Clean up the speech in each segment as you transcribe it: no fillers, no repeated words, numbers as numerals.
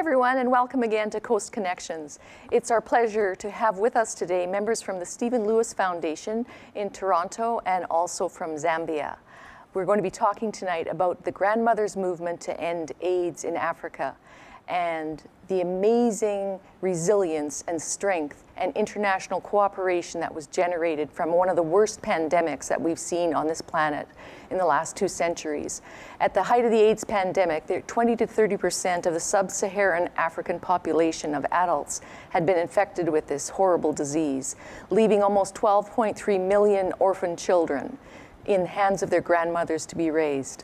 everyone, and welcome again to Coast Connections. It's our pleasure to have with us today members from the Stephen Lewis Foundation in Toronto and also from Zambia. We're going to be talking tonight about the grandmothers' movement to end AIDS in Africa and the amazing resilience and strength and international cooperation that was generated from one of the worst pandemics that we've seen on this planet in the last 2 centuries. At the height of the AIDS pandemic, 20 to 30% of the sub-Saharan African population of adults had been infected with this horrible disease, leaving almost 12.3 million orphan children in the hands of their grandmothers to be raised.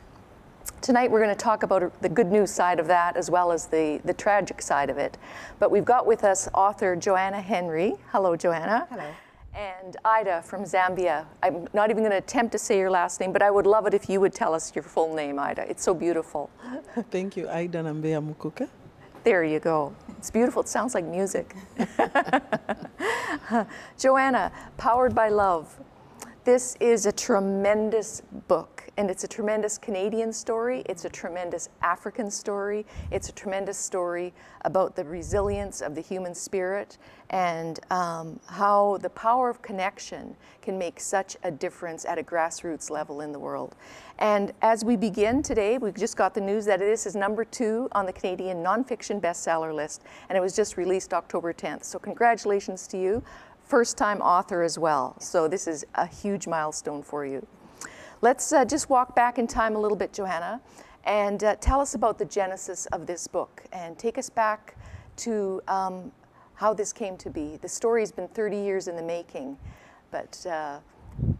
Tonight we're going to talk about the good news side of that as well as the tragic side of it. But we've got with us author Joanna Henry. Hello, Joanna. Hello. And Ida from Zambia. I'm not even going to attempt to say your last name, but I would love it if you would tell us your full name, Ida. It's so beautiful. Thank you. Ida Nambeya Mukuka. There you go. It's beautiful. It sounds like music. Joanna, Powered by Love. This is a tremendous book, and it's a tremendous Canadian story. It's a tremendous African story. It's a tremendous story about the resilience of the human spirit and how the power of connection can make such a difference at a grassroots level in the world. And as we begin today, we've just got the news that this is #2 on the Canadian nonfiction bestseller list, and it was just released October 10th. So congratulations to you. First-time author as well. So this is a huge milestone for you. Let's just walk back in time a little bit, Joanna, and tell us about the genesis of this book and take us back to how this came to be. The story's been 30 years in the making, but...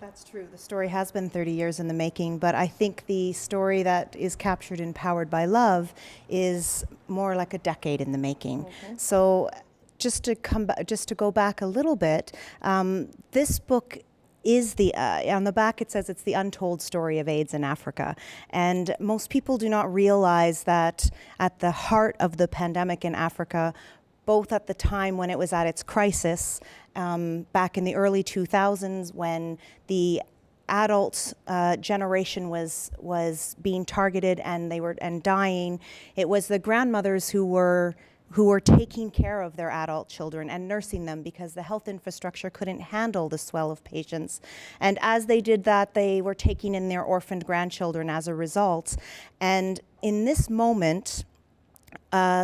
That's true. The story has been 30 years in the making, but I think the story that is captured in Powered by Love is more like a decade in the making. Mm-hmm. So just to go back a little bit, this book is on the back it says it's the untold story of AIDS in Africa. And most people do not realize that at the heart of the pandemic in Africa, both at the time when it was at its crisis, back in the early 2000s when the adult generation was being targeted and dying, it was the grandmothers who were taking care of their adult children and nursing them because the health infrastructure couldn't handle the swell of patients. And as they did that, they were taking in their orphaned grandchildren as a result. And in this moment,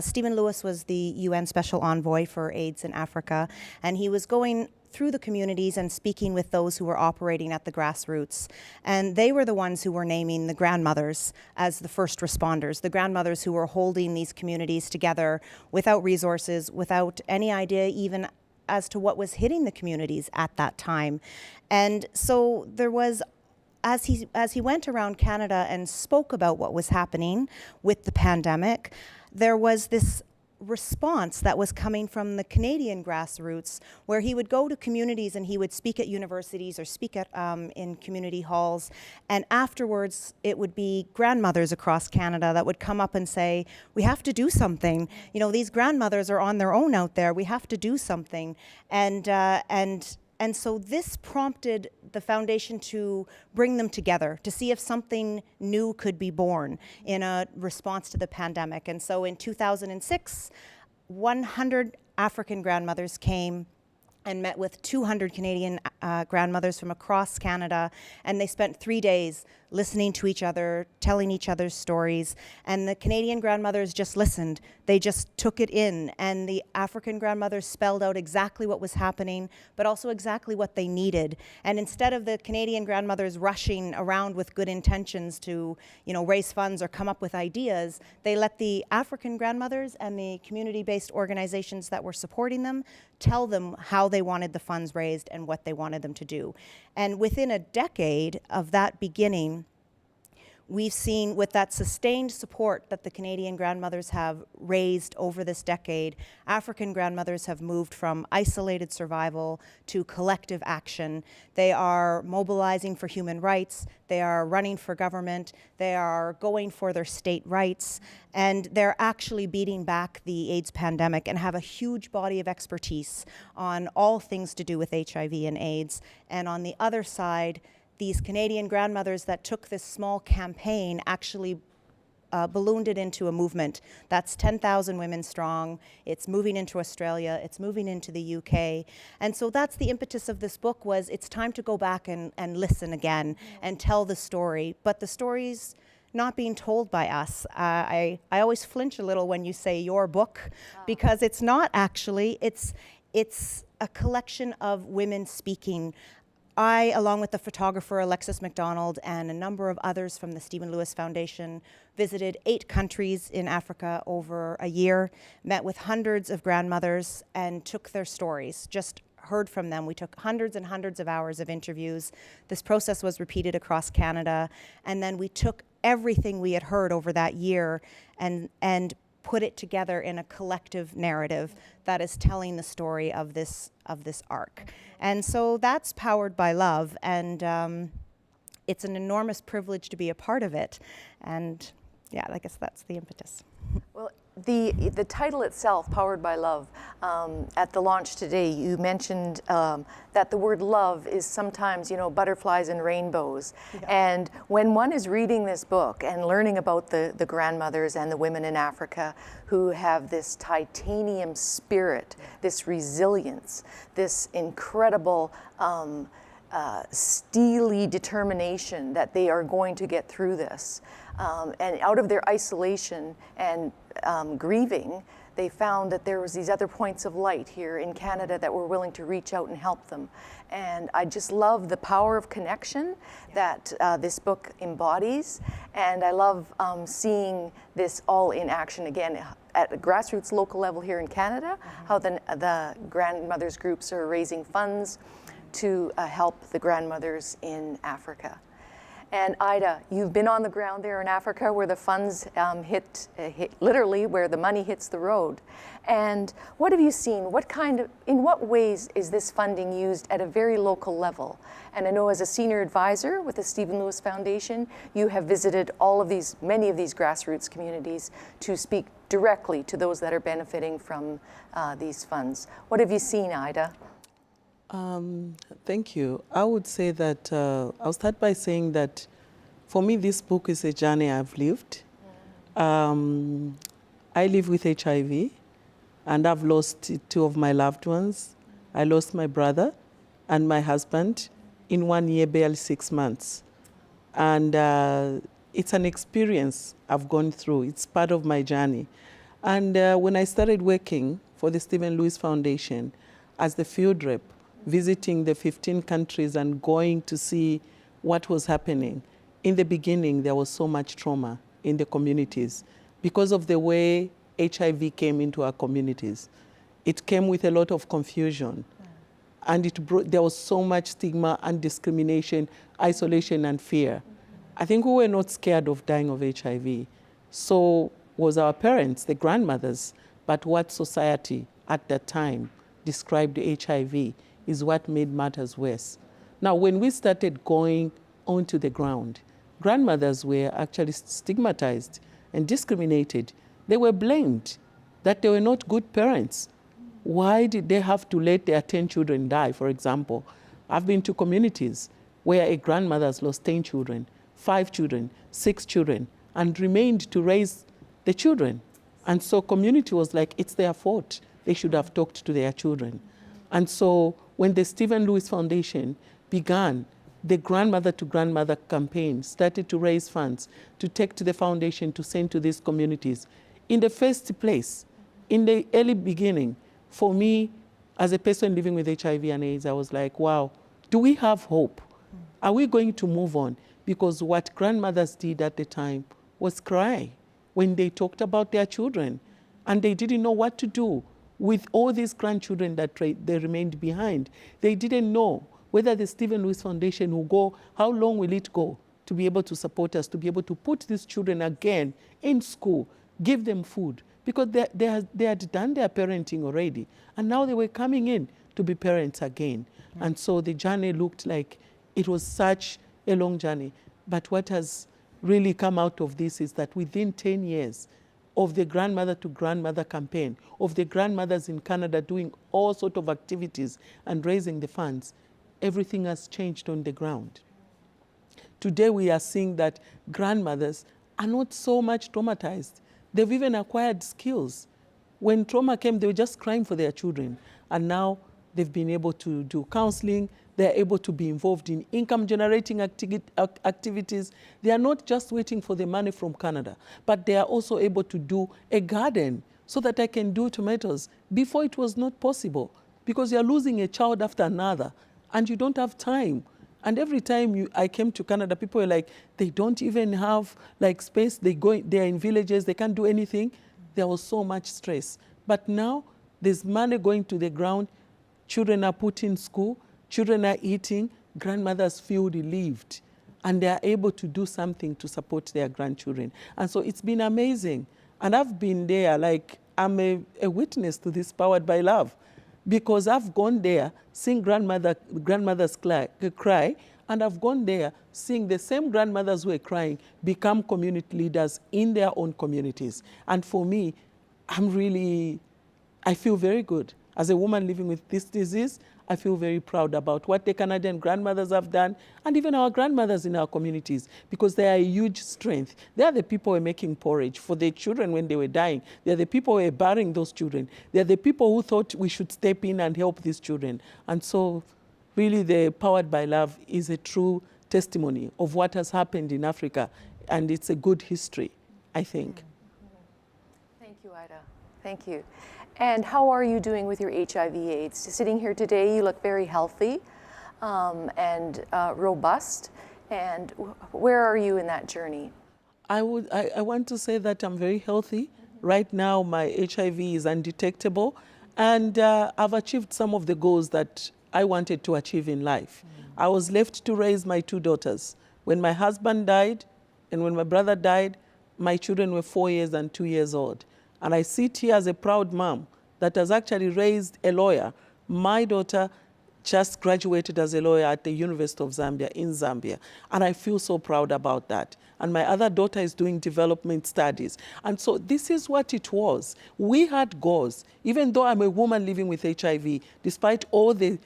Stephen Lewis was the UN Special Envoy for AIDS in Africa, and he was going through the communities and speaking with those who were operating at the grassroots. And they were the ones who were naming the grandmothers as the first responders, the grandmothers who were holding these communities together without resources, without any idea even as to what was hitting the communities at that time. And so there was, as he went around Canada and spoke about what was happening with the pandemic, there was this response that was coming from the Canadian grassroots, where he would go to communities and he would speak at universities or speak at in community halls, and afterwards it would be grandmothers across Canada that would come up and say, we have to do something. You know, these grandmothers are on their own out there. We have to do something. And so this prompted the foundation to bring them together to see if something new could be born in a response to the pandemic. And so in 2006, 100 African grandmothers came and met with 200 Canadian grandmothers from across Canada, and they spent 3 days listening to each other, telling each other's stories, and the Canadian grandmothers just listened. They just took it in, and the African grandmothers spelled out exactly what was happening, but also exactly what they needed. And instead of the Canadian grandmothers rushing around with good intentions to, raise funds or come up with ideas, they let the African grandmothers and the community-based organizations that were supporting them tell them how they wanted the funds raised and what they wanted them to do. And within a decade of that beginning, we've seen, with that sustained support that the Canadian grandmothers have raised over this decade, African grandmothers have moved from isolated survival to collective action. They are mobilizing for human rights, they are running for government, they are going for their state rights, and they're actually beating back the AIDS pandemic and have a huge body of expertise on all things to do with HIV and AIDS. And on the other side, these Canadian grandmothers that took this small campaign actually ballooned it into a movement that's 10,000 women strong. It's moving into Australia. It's moving into the UK. And so that's the impetus of this book, was it's time to go back and listen again and tell the story. But the story's not being told by us. I always flinch a little when you say your book, because it's not actually. It's a collection of women speaking. I, along with the photographer Alexis MacDonald and a number of others from the Stephen Lewis Foundation, visited 8 countries in Africa over a year, met with hundreds of grandmothers and took their stories, just heard from them. We took hundreds and hundreds of hours of interviews. This process was repeated across Canada, and then we took everything we had heard over that year and put it together in a collective narrative that is telling the story of this arc. And so that's powered by love, and it's an enormous privilege to be a part of it. And yeah, I guess that's the impetus. Well, the title itself, Powered by Love, at the launch today, you mentioned that the word love is sometimes, butterflies and rainbows. Yeah. And when one is reading this book and learning about the grandmothers and the women in Africa who have this titanium spirit, this resilience, this incredible steely determination that they are going to get through this. And out of their isolation and grieving, they found that there was these other points of light here in Canada that were willing to reach out and help them. And I just love the power of connection that this book embodies. And I love seeing this all in action again at a grassroots local level here in Canada, how the grandmothers groups are raising funds to help the grandmothers in Africa. And Ida, you've been on the ground there in Africa where the funds hit literally where the money hits the road. And what have you seen? In what ways is this funding used at a very local level? And I know as a senior advisor with the Stephen Lewis Foundation, you have visited many of these grassroots communities to speak directly to those that are benefiting from these funds. What have you seen, Ida? Thank you. I would say that I'll start by saying that for me, this book is a journey I've lived. I live with HIV, and I've lost 2 of my loved ones. I lost my brother and my husband in 1 year, barely 6 months. And it's an experience I've gone through. It's part of my journey. And when I started working for the Stephen Lewis Foundation as the field rep, visiting the 15 countries and going to see what was happening. In the beginning, there was so much trauma in the communities because of the way HIV came into our communities. It came with a lot of confusion. And there was so much stigma and discrimination, isolation and fear. I think we were not scared of dying of HIV. So was our parents, the grandmothers, but what society at that time described HIV is what made matters worse. Now, when we started going onto the ground, grandmothers were actually stigmatized and discriminated. They were blamed that they were not good parents. Why did they have to let their 10 children die, for example? I've been to communities where a grandmother has lost 10 children, 5 children, 6 children, and remained to raise the children. And so community was like, it's their fault. They should have talked to their children. And so when the Stephen Lewis Foundation began the grandmother to grandmother campaign, started to raise funds to take to the foundation to send to these communities. In the first place, in the early beginning, for me, as a person living with HIV and AIDS, I was like, wow, do we have hope? Are we going to move on? Because what grandmothers did at the time was cry when they talked about their children, and they didn't know what to do with all these grandchildren that they remained behind. They didn't know whether the Stephen Lewis Foundation will go, how long will it go to be able to support us, to be able to put these children again in school, give them food, because they had done their parenting already, and now they were coming in to be parents again. Mm-hmm. And so the journey looked like it was such a long journey. But what has really come out of this is that within 10 years, of the grandmother to grandmother campaign, of the grandmothers in Canada doing all sorts of activities and raising the funds, everything has changed on the ground. Today we are seeing that grandmothers are not so much traumatized. They've even acquired skills. When trauma came, they were just crying for their children. And now they've been able to do counseling. They're able to be involved in income-generating activities. They are not just waiting for the money from Canada, but they are also able to do a garden so that I can do tomatoes. Before it was not possible because you're losing a child after another and you don't have time. And every time I came to Canada, people were like, they don't even have like space. They're in villages, they can't do anything. There was so much stress. But now there's money going to the ground. Children are put in school. Children are eating. Grandmothers feel relieved. And they are able to do something to support their grandchildren. And so it's been amazing. And I've been there, like I'm a witness to this Powered by Love. Because I've gone there, seeing grandmothers cry, and I've gone there, seeing the same grandmothers who are crying become community leaders in their own communities. And for me, I feel very good. As a woman living with this disease, I feel very proud about what the Canadian grandmothers have done, and even our grandmothers in our communities, because they are a huge strength. They are the people who are making porridge for their children when they were dying. They are the people who are burying those children. They are the people who thought we should step in and help these children. And so really the Powered by Love is a true testimony of what has happened in Africa, and it's a good history, I think. Thank you, Ida. Thank you. And how are you doing with your HIV/AIDS? Sitting here today, you look very healthy and robust. And where are you in that journey? I want to say that I'm very healthy. Right now, my HIV is undetectable, and I've achieved some of the goals that I wanted to achieve in life. I was left to raise my 2 daughters. When my husband died and when my brother died, my children were 4 years and 2 years old. And I sit here as a proud mom that has actually raised a lawyer. My daughter just graduated as a lawyer at the University of Zambia in Zambia. And I feel so proud about that. And my other daughter is doing development studies. And so this is what it was. We had goals. Even though I'm a woman living with HIV, despite all the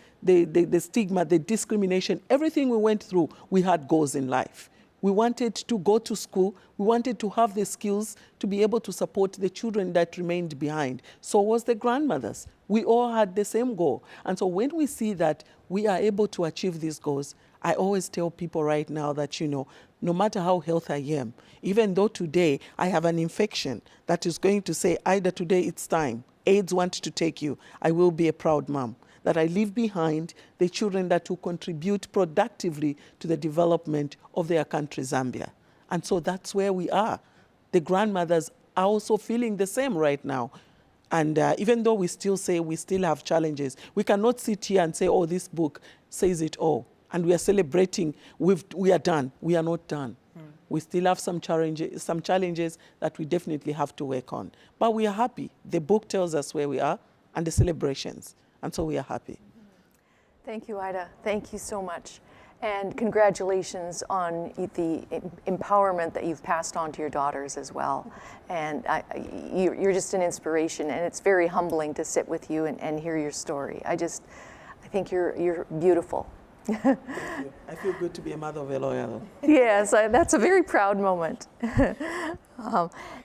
stigma, the discrimination, everything we went through, we had goals in life. We wanted to go to school. We wanted to have the skills to be able to support the children that remained behind. So was the grandmothers. We all had the same goal. And so when we see that we are able to achieve these goals, I always tell people right now that, no matter how healthy I am, even though today I have an infection that is going to say, Ida, today it's time. AIDS wants to take you. I will be a proud mom. That I leave behind the children that will contribute productively to the development of their country, Zambia. And so that's where we are. The grandmothers are also feeling the same right now. And even though we still say we still have challenges, we cannot sit here and say, oh, this book says it all. And we are celebrating, we are done. We are not done. We still have some challenges that we definitely have to work on. But we are happy. The book tells us where we are and the celebrations. And so we are happy. Thank you, Ida. Thank you so much. And congratulations on the empowerment that you've passed on to your daughters as well. And you're just an inspiration, and it's very humbling to sit with you and hear your story. I think you're beautiful. Thank you. I feel good to be a mother of a lawyer, though. Yes, that's a very proud moment.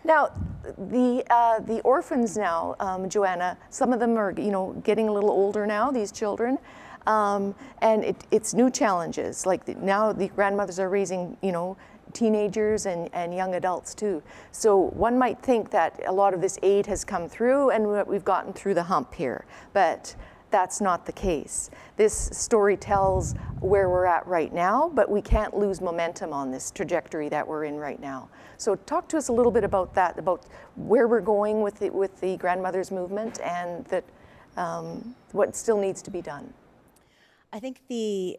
Now, the orphans now, Joanna, some of them are, getting a little older now, these children, and it's new challenges. Like now the grandmothers are raising, teenagers and young adults too. So one might think that a lot of this aid has come through and we've gotten through the hump here, but that's not the case. This story tells where we're at right now, but we can't lose momentum on this trajectory that we're in right now. So talk to us a little bit about that, about where we're going with the grandmothers movement and that what still needs to be done. I think the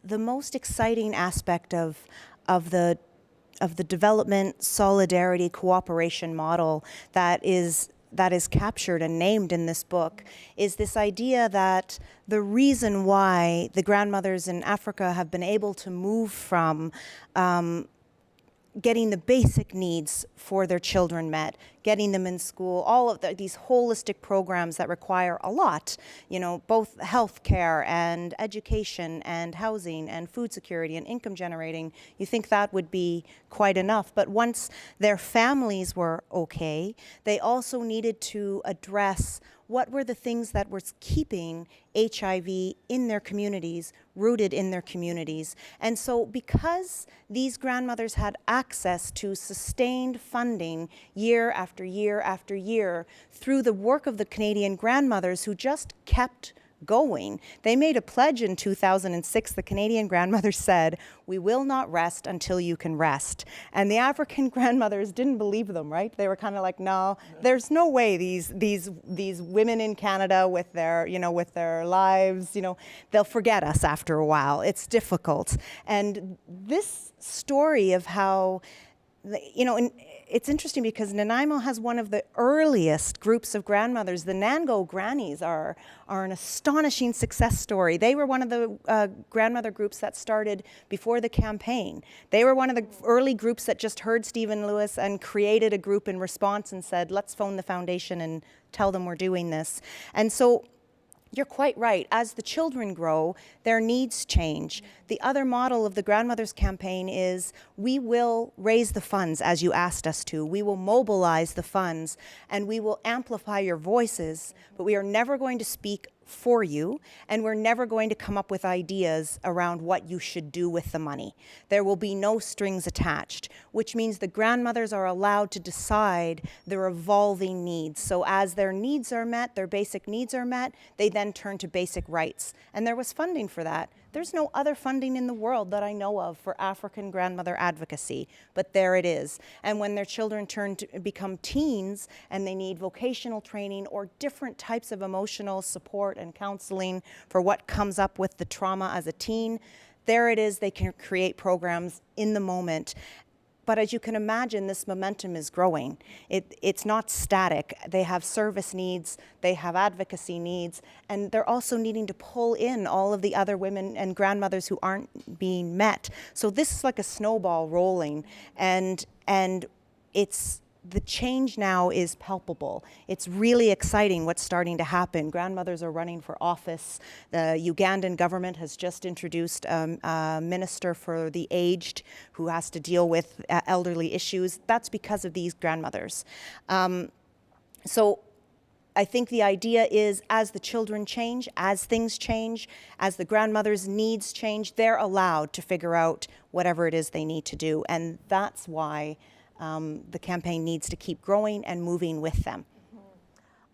most exciting aspect of the development, solidarity, cooperation model that is captured and named in this book is this idea that the reason why the grandmothers in Africa have been able to move from getting the basic needs for their children met, getting them in school, all of these holistic programs that require a lot, both health care and education and housing and food security and income generating. You think that would be quite enough. But once their families were okay, they also needed to address what were the things that were keeping HIV in their communities, rooted in their communities. And so because these grandmothers had access to sustained funding year after year after year through the work of the Canadian grandmothers who just kept going. They made a pledge in 2006. The Canadian grandmothers said, "We will not rest until you can rest." And the African grandmothers didn't believe them, right? They were kind of like, "No, there's no way these women in Canada with their, with their lives, they'll forget us after a while. It's difficult." And this story of how, it's interesting because Nanaimo has one of the earliest groups of grandmothers. The Nango Grannies are an astonishing success story. They were one of the grandmother groups that started before the campaign. They were one of the early groups that just heard Stephen Lewis and created a group in response and said, let's phone the foundation and tell them we're doing this. And so you're quite right. As the children grow, their needs change. The other model of the Grandmothers Campaign is we will raise the funds as you asked us to. We will mobilize the funds and we will amplify your voices, but we are never going to speak for you, and we're never going to come up with ideas around what you should do with the money. There will be no strings attached, which means the grandmothers are allowed to decide their evolving needs. So as their needs are met, their basic needs are met, they then turn to basic rights. And there was funding for that. There's no other funding in the world that I know of for African grandmother advocacy, but there it is. And when their children turn to become teens and they need vocational training or different types of emotional support and counseling for what comes up with the trauma as a teen, there it is, they can create programs in the moment. But as you can imagine, this momentum is growing. It's not static. They have service needs, they have advocacy needs, and they're also needing to pull in all of the other women and grandmothers who aren't being met. So this is like a snowball rolling, and it's the change now is palpable. It's really exciting what's starting to happen. Grandmothers are running for office. The Ugandan government has just introduced a minister for the aged who has to deal with elderly issues. That's because of these grandmothers. So I think the idea is as the children change, as things change, as the grandmothers' needs change, they're allowed to figure out whatever it is they need to do. And that's why the campaign needs to keep growing and moving with them.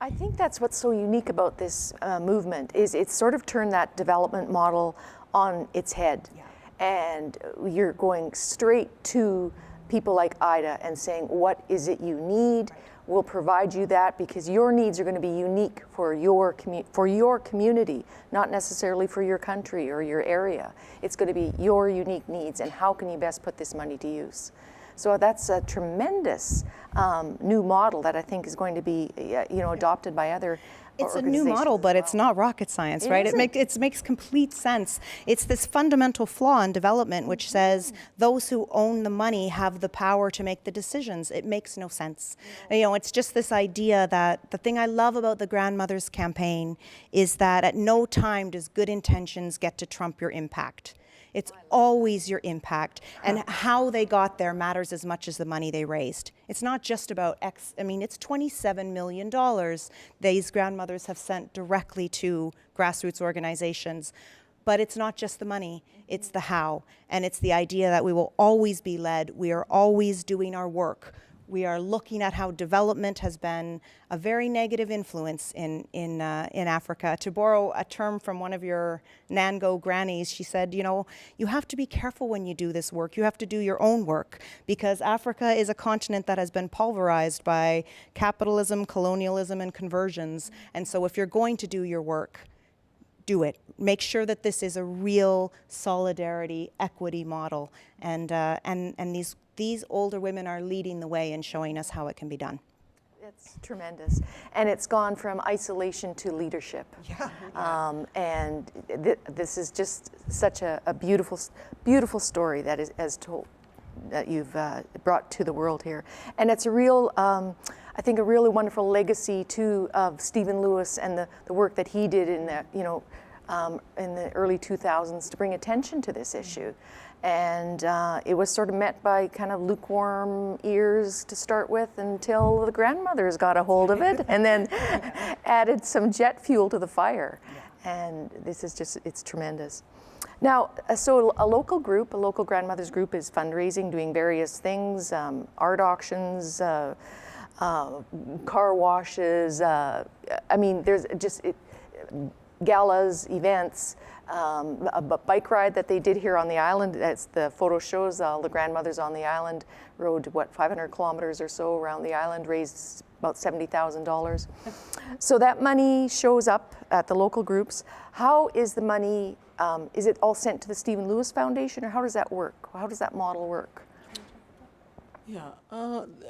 I think that's what's so unique about this movement is it's sort of turned that development model on its head. Yeah. And you're going straight to people like Ida and saying, what is it you need? We'll provide you that because your needs are going to be unique for your community, not necessarily for your country or your area. It's going to be your unique needs and how can you best put this money to use? So that's a tremendous new model that I think is going to be, adopted by other It's a new model, but it's not rocket science, right? It makes complete sense. It's this fundamental flaw in development, which says those who own the money have the power to make the decisions. It makes no sense. It's just this idea that the thing I love about the Grandmothers Campaign is that at no time does good intentions get to trump your impact. It's always your impact, and how they got there matters as much as the money they raised. It's not just about it's $27 million these grandmothers have sent directly to grassroots organizations. But it's not just the money, it's the how. And it's the idea that we will always be led, we are always doing our work. We are looking at how development has been a very negative influence in Africa. To borrow a term from one of your Nango grannies, she said, you have to be careful when you do this work. You have to do your own work because Africa is a continent that has been pulverized by capitalism, colonialism, and conversions. And so if you're going to do your work, do it. Make sure that this is a real solidarity, equity model. And these older women are leading the way and showing us how it can be done. It's tremendous. And it's gone from isolation to leadership. Yeah. And this is just such a beautiful, beautiful story that has that you've brought to the world here. And it's a real, I think, a really wonderful legacy too of Stephen Lewis and the work that he did in the, in the early 2000s to bring attention to this issue. And it was sort of met by kind of lukewarm ears to start with until the grandmothers got a hold of it and then added some jet fuel to the fire. And this is just, it's tremendous. Now, so a local group, a local grandmothers group is fundraising, doing various things, art auctions, car washes, I mean, there's just galas, events, a bike ride that they did here on the island. That's the photo shows all the grandmothers on the island rode, what, 500 kilometers or so around the island, raised about $70,000. So that money shows up at the local groups. How is the money, is it all sent to the Stephen Lewis Foundation, or how does that work? How does that model work? Yeah,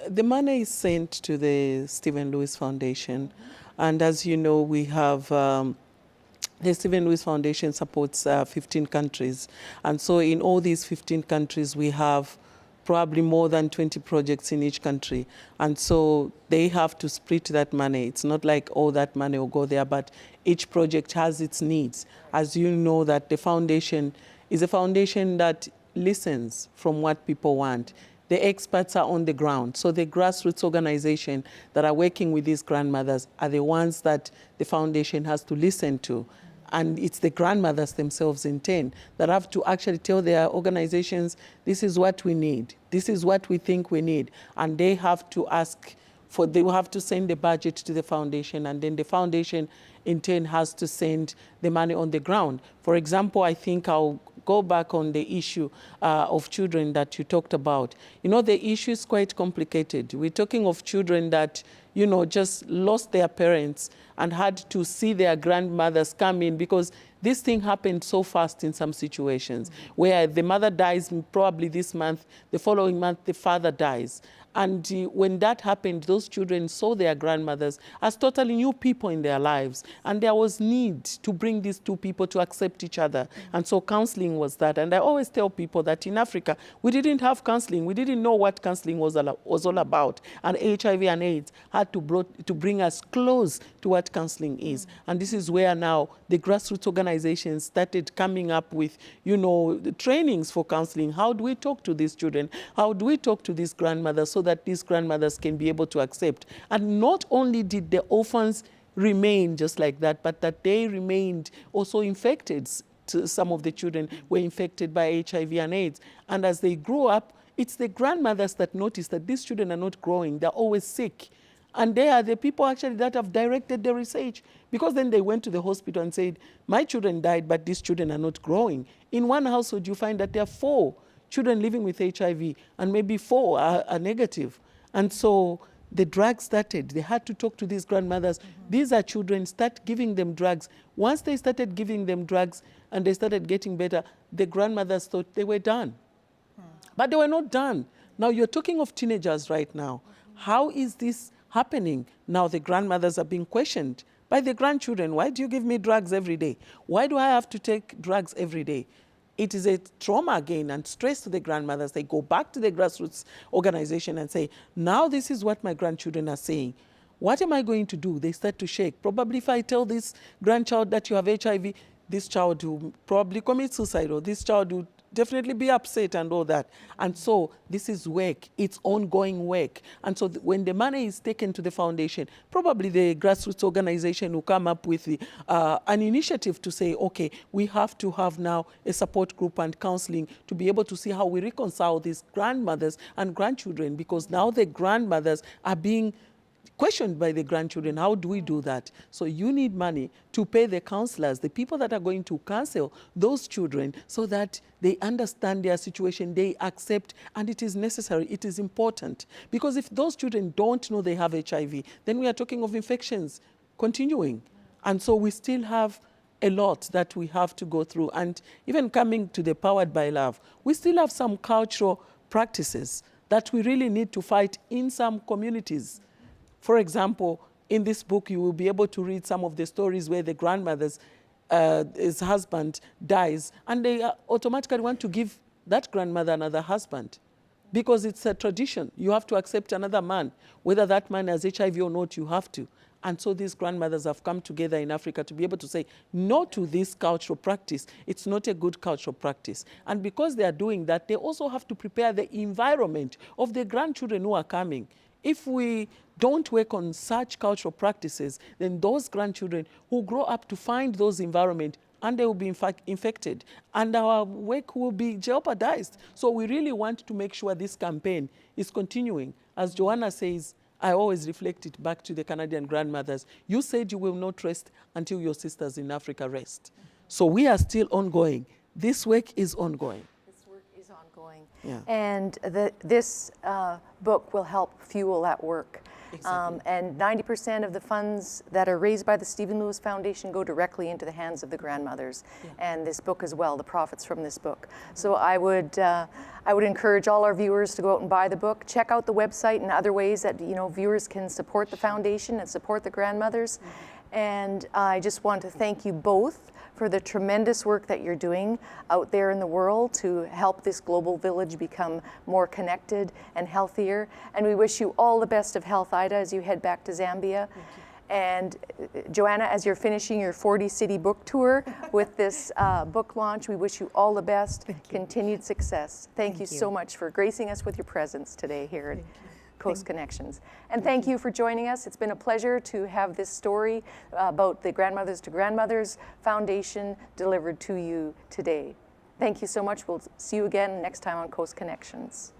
the money is sent to the Stephen Lewis Foundation. And as you know, we have the Stephen Lewis Foundation supports 15 countries. And so in all these 15 countries, we have probably more than 20 projects in each country. And so they have to split that money. It's not like all that money will go there, but each project has its needs. As you know, that the foundation is a foundation that listens from what people want. The experts are on the ground. So the grassroots organization that are working with these grandmothers are the ones that the foundation has to listen to. And it's the grandmothers themselves in turn that have to actually tell their organizations, this is what we need. This is what we think we need. And they have to ask for, they will have to send the budget to the foundation, and then the foundation in turn has to send the money on the ground. For example, I think I'll go back on the issue of children that you talked about. You know, the issue is quite complicated. We're talking of children that, you know, just lost their parents and had to see their grandmothers come in, because this thing happened so fast in some situations where the mother dies probably this month, the following month the father dies. And when that happened, those children saw their grandmothers as totally new people in their lives. And there was need to bring these two people to accept each other. And so counseling was that. And I always tell people that in Africa, we didn't have counseling. We didn't know what counseling was all about. And HIV and AIDS had to bring us close to what counseling is. And this is where now the grassroots organizations started coming up with, you know, the trainings for counseling. How do we talk to these children? How do we talk to these grandmothers so that these grandmothers can be able to accept? And not only did the orphans remain just like that, but that they remained also infected. Some of the children were infected by HIV and AIDS. And as they grew up, it's the grandmothers that noticed that these children are not growing. They're always sick. And they are the people actually that have directed the research, because then they went to the hospital and said, my children died, but these children are not growing. In one household, you find that there are 4 children living with HIV, and maybe 4 are negative. And so the drugs started. They had to talk to these grandmothers. These are children, start giving them drugs. Once they started giving them drugs and they started getting better, the grandmothers thought they were done. But they were not done. Now you're talking of teenagers right now. How is this happening? Now the grandmothers are being questioned by the grandchildren. Why do you give me drugs every day? Why do I have to take drugs every day? It is a trauma again and stress to the grandmothers. They go back to the grassroots organization and say, now this is what my grandchildren are saying. What am I going to do? They start to shake. Probably if I tell this grandchild that you have HIV, this child will probably commit suicide, or this child will definitely be upset and all that. And so this is work. It's ongoing work. And so when the money is taken to the foundation, probably the grassroots organization will come up with an initiative to say, okay, we have to have now a support group and counseling to be able to see how we reconcile these grandmothers and grandchildren, because now the grandmothers are being questioned by the grandchildren. How do we do that? So you need money to pay the counselors, the people that are going to counsel those children, so that they understand their situation, they accept, and it is necessary, it is important. Because if those children don't know they have HIV, then we are talking of infections continuing. And so we still have a lot that we have to go through. And even coming to the Powered by Love, we still have some cultural practices that we really need to fight in some communities. For example, in this book, you will be able to read some of the stories where the grandmother's his husband dies, and they automatically want to give that grandmother another husband. because it's a tradition. You have to accept another man. Whether that man has HIV or not, you have to. And so these grandmothers have come together in Africa to be able to say no to this cultural practice. It's not a good cultural practice. And because they are doing that, they also have to prepare the environment of the grandchildren who are coming. If we don't work on such cultural practices, then those grandchildren who grow up to find those environments, and they will be infected, and our work will be jeopardized. So we really want to make sure this campaign is continuing. As Joanna says, I always reflect it back to the Canadian grandmothers. You said you will not rest until your sisters in Africa rest. So we are still ongoing. This work is ongoing. This work is ongoing. Yeah. And this book will help fuel that work. Exactly. And 90% of the funds that are raised by the Stephen Lewis Foundation go directly into the hands of the grandmothers. Yeah. And this book as well, the profits from this book. So I would encourage all our viewers to go out and buy the book. Check out the website and other ways that viewers can support the foundation and support the grandmothers. And I just want to thank you both for the tremendous work that you're doing out there in the world to help this global village become more connected and healthier. And we wish you all the best of health, Ida, as you head back to Zambia. And Joanna, as you're finishing your 40-city book tour with this book launch, we wish you all the best, continued success. Thank you so much for gracing us with your presence today here at Coast Connections. And thank you for joining us. It's been a pleasure to have this story about the Grandmothers to Grandmothers Foundation delivered to you today. Thank you so much. We'll see you again next time on Coast Connections.